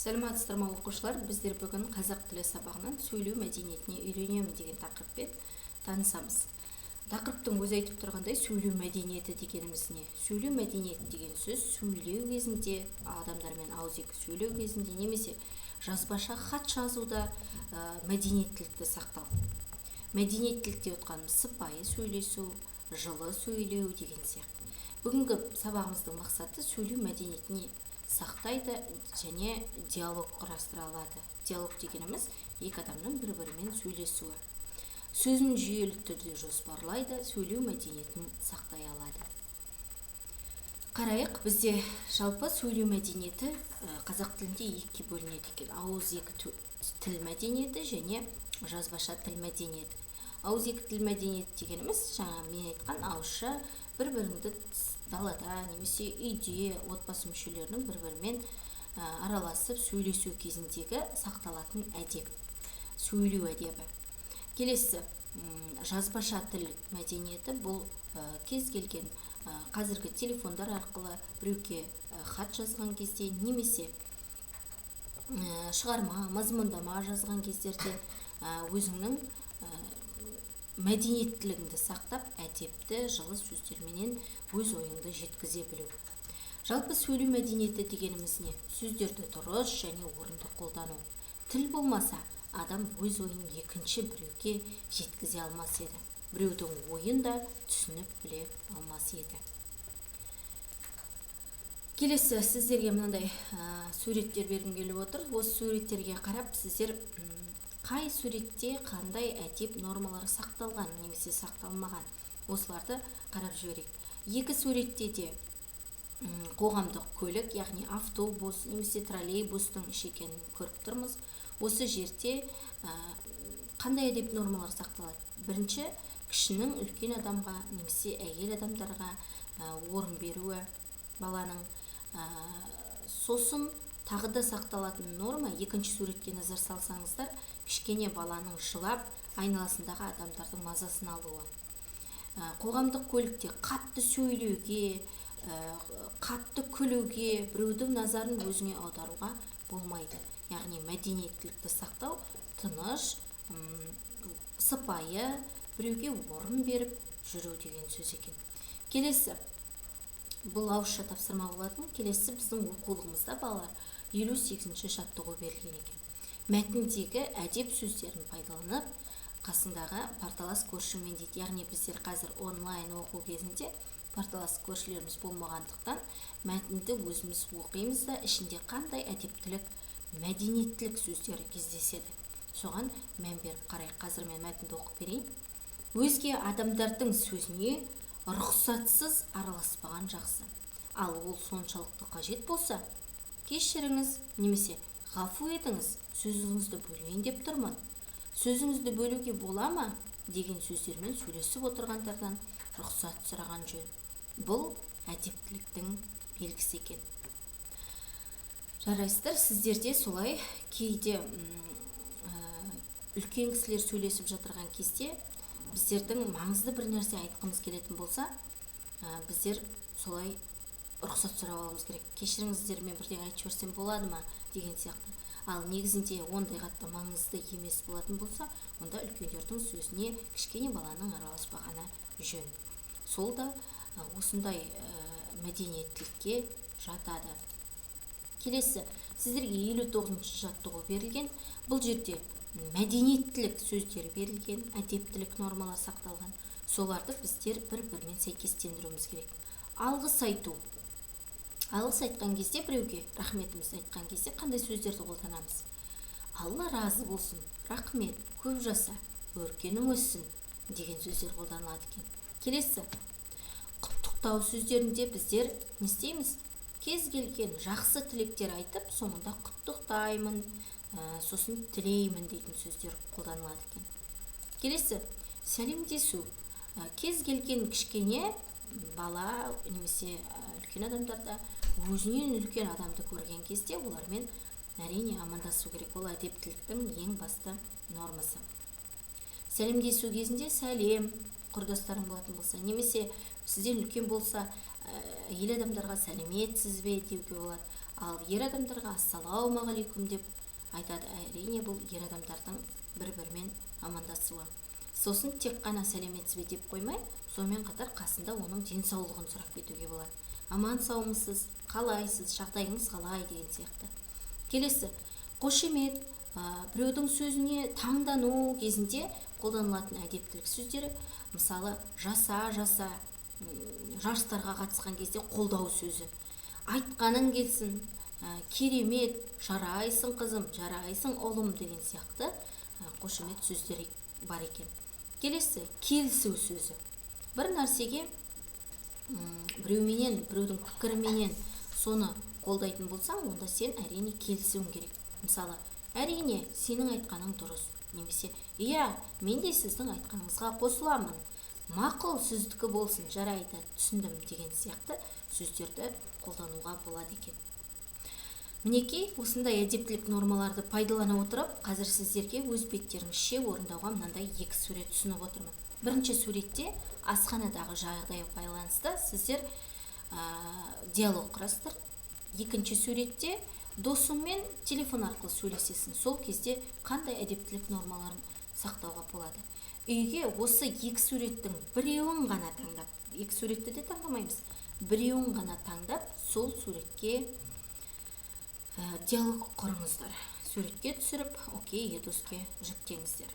Сәлеметсіздер ме оқушылар, біздер бүгін қазақ тілі сабағынан сөйлеу мәдениетіне үйренемін деген тақырыппен танысамыз. Тақырыптың өзі айтып тұрғандай, сөйлеу мәдениеті дегеніміз не? Сөйлеу мәдениеті деген сөз сөйлеу кезінде, адамдармен ауызекі сөйлеу кезінде немесе жазбаша хат жазуда мәдениеттілікті сақтау. Мәдениеттілікте отқанымыз сыпайы сөйлесу, жылы сөйлеу деген сияқты. Бүгінгі сабағымыздың мақсаты сөйлеу мәдениетіне сақтайды және диалог құрастыра алады. Диалог дегеніміз екі адамның бір-бірімен сөйлесуі. Сөзін жүйелі түрде жоспарлайды, сөйлеу мәдениетін сақтай алады. Қарайық, бізде жалпы сөйлеу мәдениеті қазақ тілінде екіге бөлінеді екен. Ауызекі тіл мәдениеті және жазбаша тіл мәдениеті. Ауызекі тіл мәдениеті дегеніміз, жаңа мен айтқан ауызша бір-біріңді далада немесе үйде отбасы мүшелерінің бір-бірімен араласып сөйлесу кезіндегі сақталатын әдеп, сөйлеу әдебі. Келесі, жазбаша тіл мәдениеті бұл кез келген қазіргі телефондар арқылы біреуге хат жазған кезде немесе шығарма, мазмұндама жазған кездерде өзіңнің мәдениеттілігіңді сақтап, әдепті, жылы сөздерменен өз ойыңды жеткізе білу. Жалпы сөйлеу мәдениеті дегеніміз не? Сөздерді дұрыс және орынды қолдану. Тіл болмаса, адам өз ойын екінші біреуге жеткізе алмас еді. Біреудің ойын да түсініп біле алмас еді. Келесі, сіздерге мынандай суреттер бергім келіп отыр. Осы суреттерге қарап, сіздер қай суретте қандай әдеп нормалары сақталған немесе сақталмаған, осыларды қарап жіберейік. Екі суретте де қоғамдық көлік, яғни автобус немесе троллейбустың іші екенін көріп тұрмыз. Осы жерде қандай әдеп нормалары сақталады? Бірінші, кішінің үлкен адамға немесе әйел адамдарға орын беруі баланың. Сосын тағы да сақталатын норма, екінші суретке назар салсаңыздар, кішкене баланың жылап, айналасындағы адамдардың мазасын алуы. Қоғамдық көлікте қатты сөйлеуге, қатты күлуге, біреудің назарын өзіңе аударуға болмайды. Яғни мәдениеттілікті сақтау, тыныш, сыпайы, біреуге орын беріп жүру деген сөз екен. Келесі, бұл ауызша тапсырма болатын. Келесі біздің оқулығымызда балалар 58-ші жаттығу берілген екен. Мәтіндегі әдеп сөздерін пайдаланып, қасындағы парталас көршіңмен дейді. Яғни біздер қазір онлайн оқу кезінде парталас көршілеріміз болмағандықтан мәтінді өзіміз оқимыз да, ішінде қандай әдептілік, мәдениеттілік сөздері кездеседі. Соған мән беріп қарайық. Қазір мен мәтінді оқып берейін. Өзге адамдардың сөзіне рұқсатсыз араласпаған жақсы. Ал ол соншалықты қажет болса, кешіріңіз немесе ғафу етіңіз, сөзіңізді бөлейін деп тұрмын. Сөзіңізді бөлуге бола ма деген сөздермен сөйлесіп отырғандардан рұқсат сұраған жөн. Бұл әдептіліктің белгісі екен. Жарайсыздар, сіздерде солай кейде үлкен кісілер сөйлесіп жатырған кезде біздердің маңызды бір нәрсе айтқымыз келетін болса, біздер солай рұқсат сұрап алуымыз керек. Кешіріңіздер, мен бірдеңе айтып жіберсем болады ма деген сияқты. Ал негізінде ондай қатты маңызды емес болатын болса, онда үлкендердің сөзіне кішкене баланың араласпағаны жөн. Сол да осындай мәдениеттілікке жатады. Келесі, сіздерге 59-ші жаттығу берілген. Бұл жерде мәдениеттілік сөздері берілген, әдептілік нормалар сақталған. Соларды біздер бір-бірімен сәйкестендіруіміз керек. Алғыс айту. Алғыс айтқан кезде, біреуге рахметімізді айтқан кезде қандай сөздерді қолданамыз? Алла разы болсын, рахмет, көп жаса, өркенің өссін деген сөздер қолданылады екен. Келесі, құттықтау сөздерінде біздер не істейміз? Кез келген жақсы тілектер айтып, соңында құттықтаймын, сосын тілеймін дейтін сөздер қолданылады екен. Келесі, сәлемдесу. Кез келген кішкене бала немесе үлкен адамдарда өзінен үлкен адамды көрген кезде олармен әрине амандасу керек. Ол әдептіліктің ең басты нормасы. Сәлемдесу кезінде сәлем, құрдастарың болатын болса, немесе сізден үлкен болса, әйел адамдарға сәлеметсіз бе деуге болады. ал ер адамдарға ассалаумағалейкум деп айтады. Әрине бұл ер адамдардың бір-бірімен амандасуы. Сосын тек қана сәлеметсіз бе деп қоймай, сонымен қатар қасында оның денсаулығын сұрап кетуге болады. Аман саумысыз, қалайсыз, жағдайыңыз қалай деген сияқты. Келесі, қошемет, біреудің сөзіне таңдану кезінде қолданылатын әдептілік сөздері, мысалы жаса, жарыстарға қатысқан кезде қолдау сөзі, айтқаның келсін, керемет, жарайсың қызым, жарайсың ұлым деген сияқты қошемет сөздері бар екен. Келесі, келісу сөзі. Бір нәрсеге біреудің пікіріменен соны қолдайтын болсаң, онда сен әрине келісуің керек. Мысалы, әрине сенің айтқаның дұрыс, немесе иә, мен де сіздің айтқаныңызға қосыламын, мақұл сіздікі болсын, жарайды, түсіндім деген сияқты сөздерді қолдануға болады екен. Мінекей, осындай әдептілік нормаларды пайдалана отырып, қазір сіздерге өз беттеріңізше орындауға мынандай 2 сурет ұсынып отырмын. Бірінші суретте асханадағы жағдайға байланысты сіздер диалог құрасыздар. Екінші суретте досыңмен телефон арқылы сөйлесесің. Сол кезде қандай әдептілік нормаларын сақтауға болады. Үйге осы 2 суреттің біреуін ғана таңдап, 2 суретті де таңдамаймыз, біреуін ғана таңдап, сол суретке диалог құрыңыздар. Суретке түсіріп, окей, едоске жүктеңіздер.